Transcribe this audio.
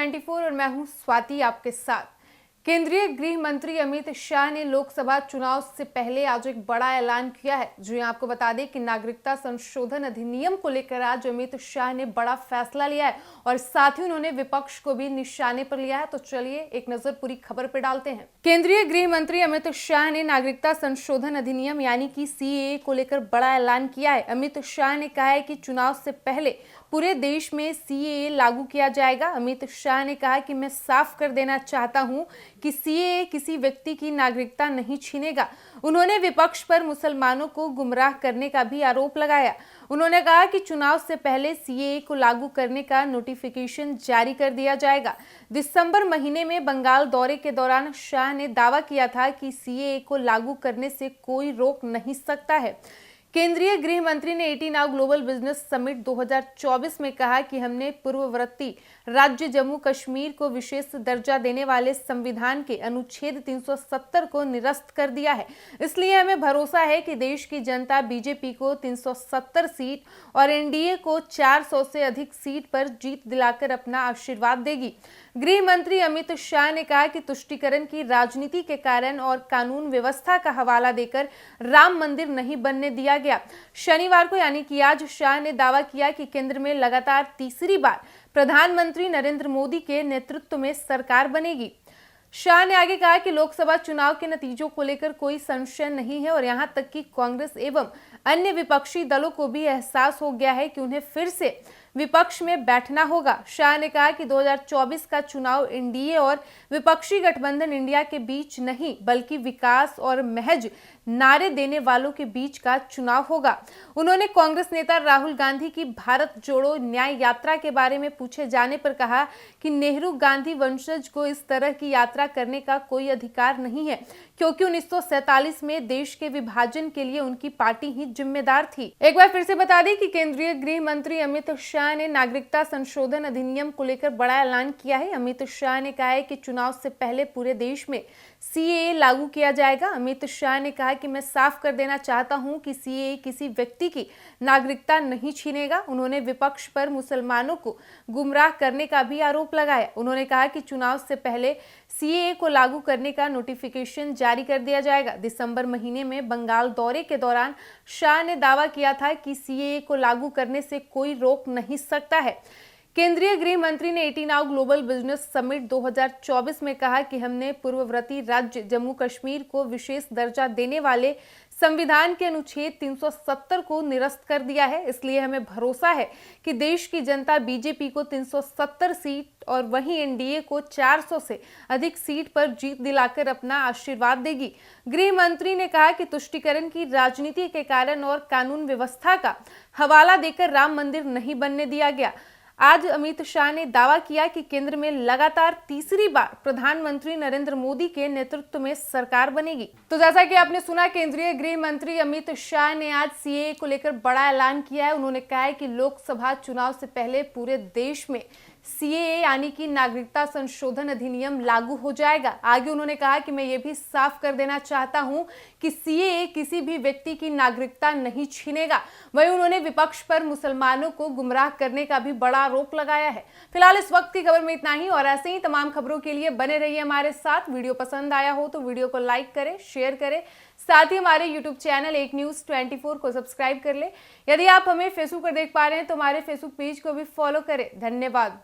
24 और मैं हूं स्वाति आपके साथ। केंद्रीय गृह मंत्री अमित शाह ने लोकसभा चुनाव से पहले आज एक बड़ा ऐलान किया है। जो आपको बता दें कि नागरिकता संशोधन अधिनियम को लेकर आज अमित शाह ने बड़ा फैसला लिया है और साथ ही उन्होंने विपक्ष को भी निशाने पर लिया है। तो चलिए एक नजर पूरी खबर पर डालते हैं। केंद्रीय गृह मंत्री अमित शाह ने नागरिकता संशोधन अधिनियम यानी कि सीएए को लेकर बड़ा ऐलान किया है। अमित शाह ने कहा है कि चुनाव से पहले पूरे देश में सीएए लागू किया जाएगा। अमित शाह ने कहा कि मैं साफ कर देना चाहता हूं कि सीएए किसी व्यक्ति की नागरिकता नहीं छीनेगा। उन्होंने विपक्ष पर मुसलमानों को गुमराह करने का भी आरोप लगाया। उन्होंने कहा कि चुनाव से पहले सीएए को लागू करने का नोटिफिकेशन जारी कर दिया जाएगा। दिसंबर महीने में बंगाल दौरे के दौरान शाह ने दावा किया था कि सीएए को लागू करने से कोई रोक नहीं सकता है। केंद्रीय गृह मंत्री ने 18 नाउ ग्लोबल बिजनेस समिट 2024 में कहा कि हमने पूर्ववर्ती राज्य जम्मू कश्मीर को विशेष दर्जा देने वाले संविधान के अनुच्छेद 370 को निरस्त कर दिया है। इसलिए हमें भरोसा है कि देश की जनता बीजेपी को 370 सीट और एनडीए को 400 से अधिक सीट पर जीत दिलाकर अपना आशीर्वाद देगी। गृह मंत्री अमित शाह ने कहा कि तुष्टीकरण की राजनीति के कारण और कानून व्यवस्था का हवाला देकर राम मंदिर नहीं बनने दिया गया। शनिवार को यानी कि आज शाह ने दावा किया कि केंद्र में लगातार तीसरी बार प्रधानमंत्री नरेंद्र मोदी के नेतृत्व में सरकार बनेगी। शाह ने आगे कहा कि लोकसभा चुनाव के नतीजों को लेकर कोई संशय नहीं है और यहां तक कि कांग्रेस एवं अन्य विपक्षी दलों को भी एहसास हो गया है कि उन्हें फिर से विपक्ष में बैठना होगा। शाह ने कहा कि 2024 का चुनाव एनडीए और विपक्षी गठबंधन इंडिया के बीच नहीं बल्कि विकास और महज नारे देने वालों के बीच का चुनाव होगा। उन्होंने कांग्रेस नेता राहुल गांधी की भारत जोड़ो न्याय यात्रा के बारे में पूछे जाने पर कहा कि नेहरू गांधी वंशज को इस तरह की यात्रा करने का कोई अधिकार नहीं है, क्योंकि 1947 में देश के विभाजन के लिए उनकी पार्टी ही जिम्मेदार थी। एक बार फिर से बता दें कि केंद्रीय गृह मंत्री अमित शाह ने नागरिकता संशोधन अधिनियम को लेकर बड़ा ऐलान किया है। अमित शाह ने कहा है कि चुनाव से पहले पूरे देश में सीएए लागू किया जाएगा। अमित शाह ने कहा कि मैं साफ कर देना चाहता हूं कि सीएए किसी व्यक्ति की नागरिकता नहीं छीनेगा। उन्होंने विपक्ष पर मुसलमानों को गुमराह करने का भी आरोप लगाया। उन्होंने कहा कि चुनाव से पहले सीएए को लागू करने का नोटिफिकेशन जारी कर दिया जाएगा। दिसंबर महीने में बंगाल दौरे के दौरान शाह ने दावा किया था कि सीएए को लागू करने से कोई रोक नहीं सकता है। केंद्रीय गृह मंत्री ने 18 नाउ ग्लोबल बिजनेस समिट 2024 में कहा कि हमने पूर्ववर्ती राज्य जम्मू कश्मीर को विशेष दर्जा देने वाले संविधान के अनुच्छेद 370 को निरस्त कर दिया है। इसलिए हमें भरोसा है कि देश की जनता बीजेपी को 370 सीट और वहीं एनडीए को 400 से अधिक सीट पर जीत दिलाकर अपना आशीर्वाद देगी। गृह मंत्री ने कहा कि तुष्टीकरण की राजनीति के कारण और कानून व्यवस्था का हवाला देकर राम मंदिर नहीं बनने दिया गया। आज अमित शाह ने दावा किया कि केंद्र में लगातार तीसरी बार प्रधानमंत्री नरेंद्र मोदी के नेतृत्व में सरकार बनेगी। तो जैसा कि आपने सुना, केंद्रीय गृह मंत्री अमित शाह ने आज सीएए को लेकर बड़ा ऐलान किया है। उन्होंने कहा है कि लोकसभा चुनाव से पहले पूरे देश में सीएए यानी कि नागरिकता संशोधन अधिनियम लागू हो जाएगा। आगे उन्होंने कहा कि मैं ये भी साफ कर देना चाहता हूं कि सीएए किसी भी व्यक्ति की नागरिकता नहीं छीनेगा। वहीं उन्होंने विपक्ष पर मुसलमानों को गुमराह करने का भी बड़ा आरोप लगाया है। फिलहाल इस वक्त की खबर में इतना ही और ऐसे ही तमाम खबरों के लिए बने रहिए हमारे साथ। वीडियो पसंद आया हो तो वीडियो को लाइक करें, शेयर करें, साथ ही हमारे यूट्यूब चैनल एक न्यूज 24 को सब्सक्राइब कर ले। यदि आप हमें फेसबुक पर देख पा रहे हैं तो हमारे फेसबुक पेज को भी फॉलो करें। धन्यवाद।